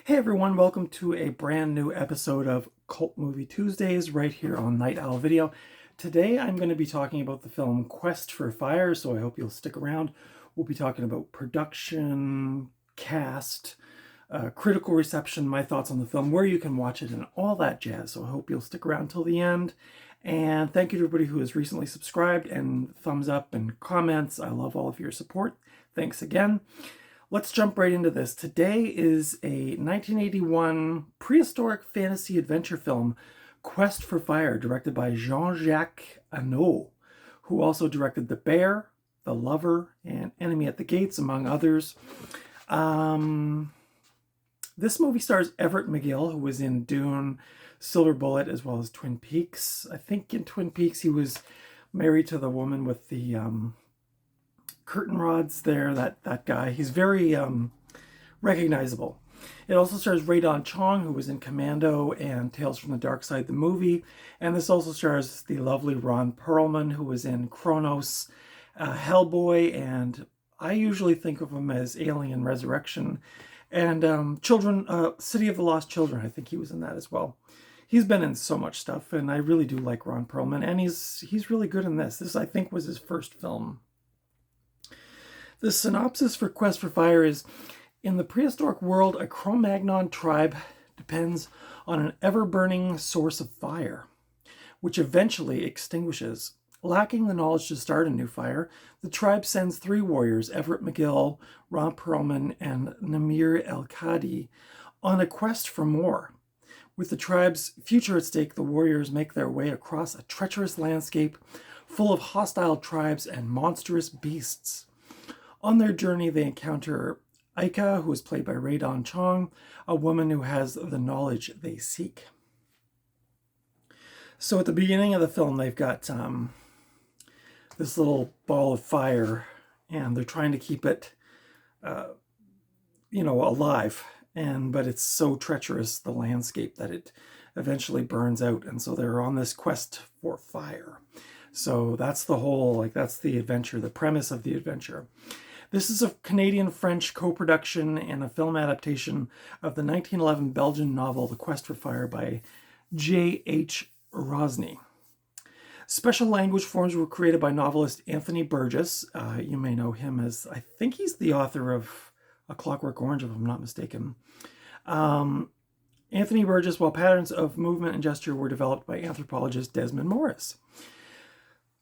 Hey everyone, welcome to a brand new episode of Cult Movie Tuesdays right here on Night Owl Video. Today I'm going to be talking about the film Quest for Fire, so I hope you'll stick around. We'll be talking about production, cast, critical reception, my thoughts on the film, where you can watch it, and all that jazz. So I hope you'll stick around till the end. And thank you to everybody who has recently subscribed and thumbs up and comments. I love all of your support. Thanks again. Let's jump right into this. Today is a 1981 prehistoric fantasy adventure film, Quest for Fire, directed by Jean-Jacques Annaud, who also directed The Bear, The Lover, and Enemy at the Gates, among others. This movie stars Everett McGill, who was in Dune, Silver Bullet, as well as Twin Peaks. I think in Twin Peaks he was married to the woman with the curtain rods there, that guy. He's very recognizable. It also stars Radon Chong, who was in Commando and Tales from the Dark Side, the movie. And this also stars the lovely Ron Perlman, who was in Kronos, Hellboy, and I usually think of him as Alien Resurrection. And City of the Lost Children, I think he was in that as well. He's been in so much stuff, and I really do like Ron Perlman, and he's really good in this. This, I think, was his first film. The synopsis for Quest for Fire is, in the prehistoric world, a Cro-Magnon tribe depends on an ever-burning source of fire, which eventually extinguishes. Lacking the knowledge to start a new fire, the tribe sends 3 warriors, Everett McGill, Ron Perlman, and Namir El-Kadi, on a quest for more. With the tribe's future at stake, the warriors make their way across a treacherous landscape full of hostile tribes and monstrous beasts. On their journey, they encounter Aika, who is played by Radon Chong, a woman who has the knowledge they seek. So at the beginning of the film, they've got this little ball of fire, and they're trying to keep it, alive. But it's so treacherous, the landscape, that it eventually burns out. And so they're on this quest for fire. So that's that's the adventure, the premise of the adventure. This is a Canadian-French co-production and a film adaptation of the 1911 Belgian novel The Quest for Fire by J.H. Rosny. Special language forms were created by novelist Anthony Burgess. You may know him as, I think he's the author of A Clockwork Orange, if I'm not mistaken. Anthony Burgess, while patterns of movement and gesture were developed by anthropologist Desmond Morris.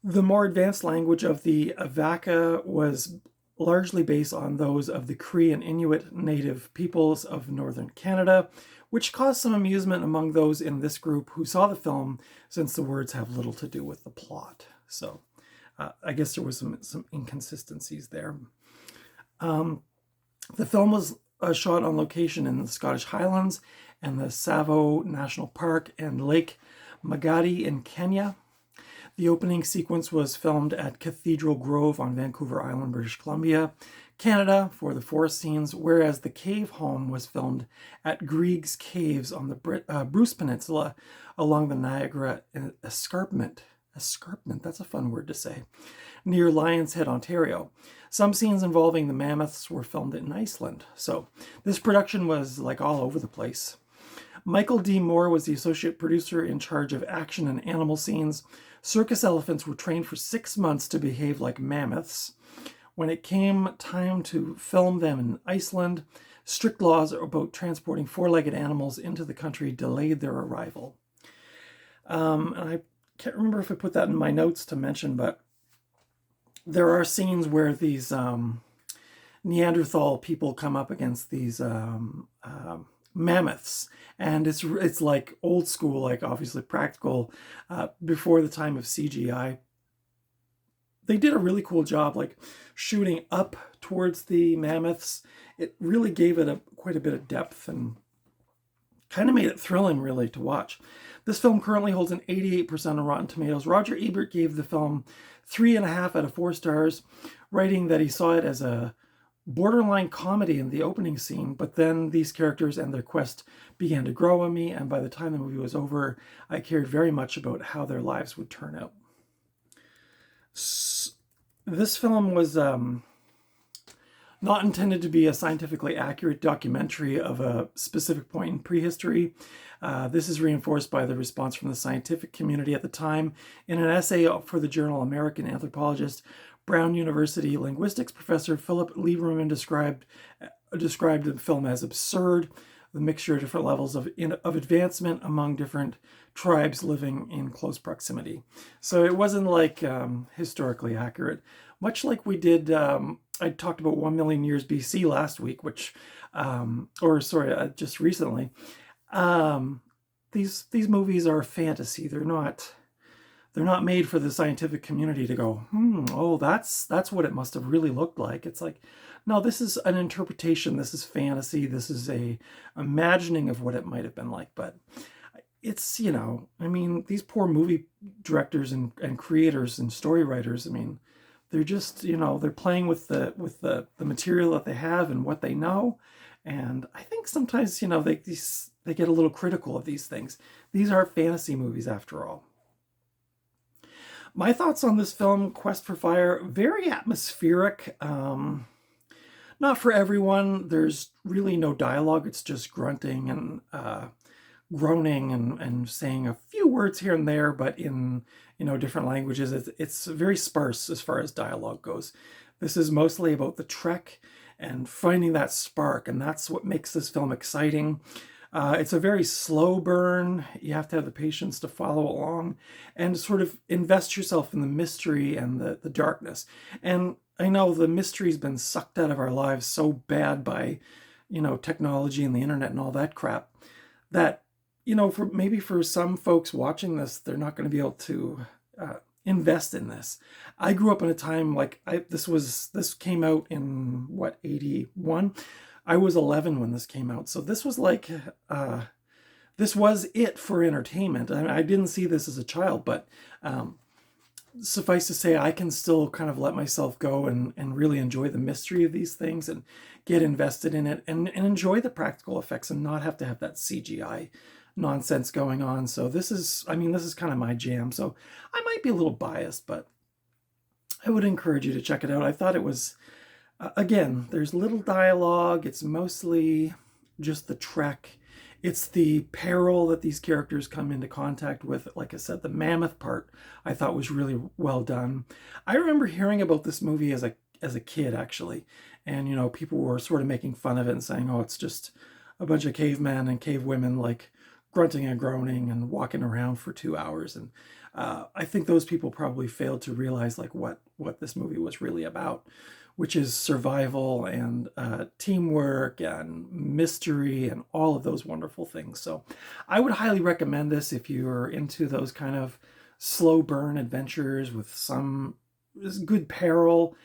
The more advanced language of the Avaka was largely based on those of the Cree and Inuit native peoples of northern Canada, which caused some amusement among those in this group who saw the film, since the words have little to do with the plot. So I guess there was some inconsistencies there. The film was shot on location in the Scottish Highlands and the Tsavo National Park and Lake Magadi in Kenya. The opening sequence was filmed at Cathedral Grove on Vancouver Island, British Columbia, Canada, for the forest scenes, whereas the cave home was filmed at Grieg's Caves on the Bruce Peninsula along the Niagara Escarpment. Escarpment, that's a fun word to say. Near Lion's Head, Ontario. Some scenes involving the mammoths were filmed in Iceland. So this production was all over the place. Michael D. Moore was the associate producer in charge of action and animal scenes. Circus elephants were trained for 6 months to behave like mammoths. When it came time to film them in Iceland, strict laws about transporting 4-legged animals into the country delayed their arrival. And I can't remember if I put that in my notes to mention, but there are scenes where these Neanderthal people come up against these mammoths, and it's like old school, obviously practical, before the time of CGI. They did a really cool job, shooting up towards the mammoths. It really gave it quite a bit of depth and kind of made it thrilling, really, to watch. This film currently holds an 88% on Rotten Tomatoes. Roger Ebert gave the film 3.5 out of 4 stars, writing that he saw it as a borderline comedy in the opening scene, but then these characters and their quest began to grow on me, and by the time the movie was over, I cared very much about how their lives would turn out. This film was Not intended to be a scientifically accurate documentary of a specific point in prehistory. This is reinforced by the response from the scientific community at the time. In an essay for the journal American Anthropologist, Brown University linguistics professor Philip Lieberman described the film as absurd, the mixture of different levels of advancement among different tribes living in close proximity. So it wasn't like historically accurate, much like we did. I talked about 1 million years BC last week, which, just recently. These movies are fantasy. They're not made for the scientific community to go, oh, that's what it must have really looked like. It's like, no, this is an interpretation. This is fantasy. This is a imagining of what it might have been like. But it's, I mean, these poor movie directors and creators and story writers, I mean, they're just, they're playing with the material that they have and what they know. And I think sometimes, they get a little critical of these things. These are fantasy movies after all. My thoughts on this film, Quest for Fire, very atmospheric. Not for everyone. There's really no dialogue. It's just grunting and groaning and saying a few words here and there, but in different languages. It's very sparse as far as dialogue goes. This is mostly about the trek and finding that spark, and that's what makes this film exciting. It's a very slow burn. You have to have the patience to follow along and sort of invest yourself in the mystery and the darkness. And I know the mystery's been sucked out of our lives so bad by, technology and the internet and all that crap, that, for some folks watching this, they're not going to be able to invest in this. I grew up in a time this came out in 81. I was 11 when this came out, so this was this was it for entertainment. I didn't see this as a child, but suffice to say, I can still kind of let myself go and really enjoy the mystery of these things and get invested in it and enjoy the practical effects and not have to have that CGI nonsense going on. So this is kind of my jam. So I might be a little biased, but I would encourage you to check it out. I thought it was, again, there's little dialogue. It's mostly just the trek. It's the peril that these characters come into contact with. Like I said, the mammoth part I thought was really well done. I remember hearing about this movie as a kid, actually. And, people were sort of making fun of it and saying, oh, it's just a bunch of cavemen and cavewomen grunting and groaning and walking around for 2 hours. And I think those people probably failed to realize what this movie was really about, which is survival and teamwork and mystery and all of those wonderful things. So I would highly recommend this if you're into those kind of slow burn adventures with some good peril.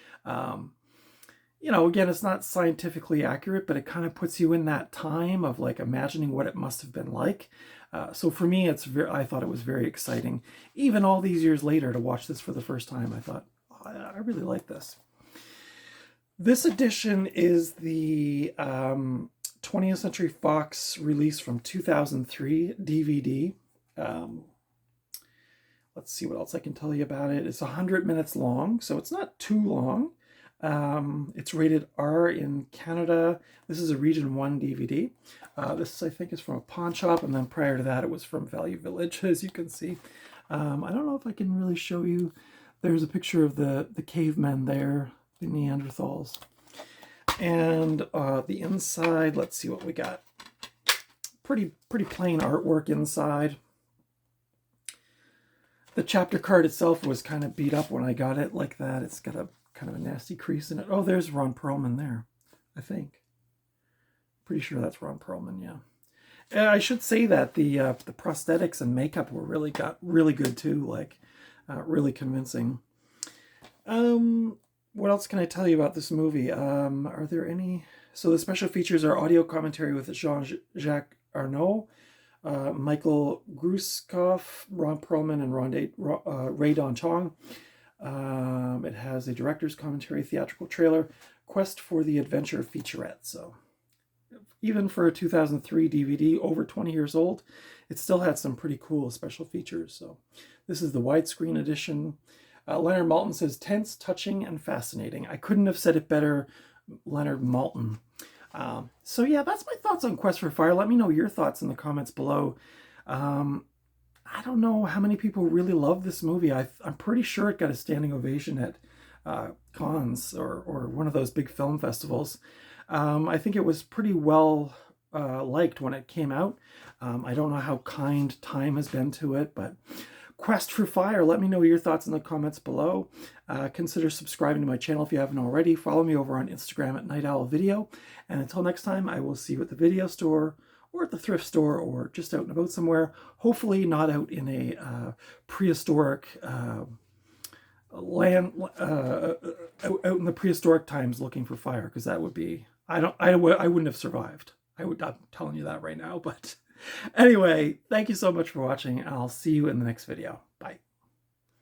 Again, it's not scientifically accurate, but it kind of puts you in that time of imagining what it must have been like. So for me, I thought it was very exciting. Even all these years later, to watch this for the first time, I thought, oh, I really like this. This edition is the 20th Century Fox release from 2003 DVD. Let's see what else I can tell you about it. It's 100 minutes long, so it's not too long. It's rated R in Canada. This is a Region 1 DVD. This, I think, is from a pawn shop, and then prior to that, it was from Value Village, as you can see. I don't know if I can really show you. There's a picture of the cavemen there, the Neanderthals. And the inside, let's see what we got. Pretty plain artwork inside. The chapter card itself was kind of beat up when I got it like that. It's got a kind of a nasty crease in it. Oh, there's Ron Perlman there, I think. Pretty sure that's Ron Perlman, yeah. I should say that the prosthetics and makeup were really good too, really convincing. What else can I tell you about this movie? Are there any? So the special features are audio commentary with Jean-Jacques Annaud, Michael Gruskoff, Ron Perlman, and Ray Don Chong. It has a director's commentary, theatrical trailer, Quest for the Adventure featurette. So even for a 2003 DVD, over 20 years old, it still had some pretty cool special features. So this is the widescreen edition. Leonard Maltin says, tense, touching, and fascinating. I couldn't have said it better Leonard Maltin. So yeah, that's my thoughts on Quest for Fire. Let me know your thoughts in the comments below. I don't know how many people really love this movie. I'm pretty sure it got a standing ovation at Cannes or one of those big film festivals. I think it was pretty well liked when it came out. I don't know how kind time has been to it, but Quest for Fire, let me know your thoughts in the comments below. Consider subscribing to my channel if you haven't already. Follow me over on Instagram at Night Owl Video. And until next time, I will see you at the video store or at the thrift store or just out and about somewhere. Hopefully not out in a prehistoric land, out in the prehistoric times looking for fire, because that would be, I wouldn't have survived. I'm telling you that right now, but anyway, thank you so much for watching, and I'll see you in the next video. Bye.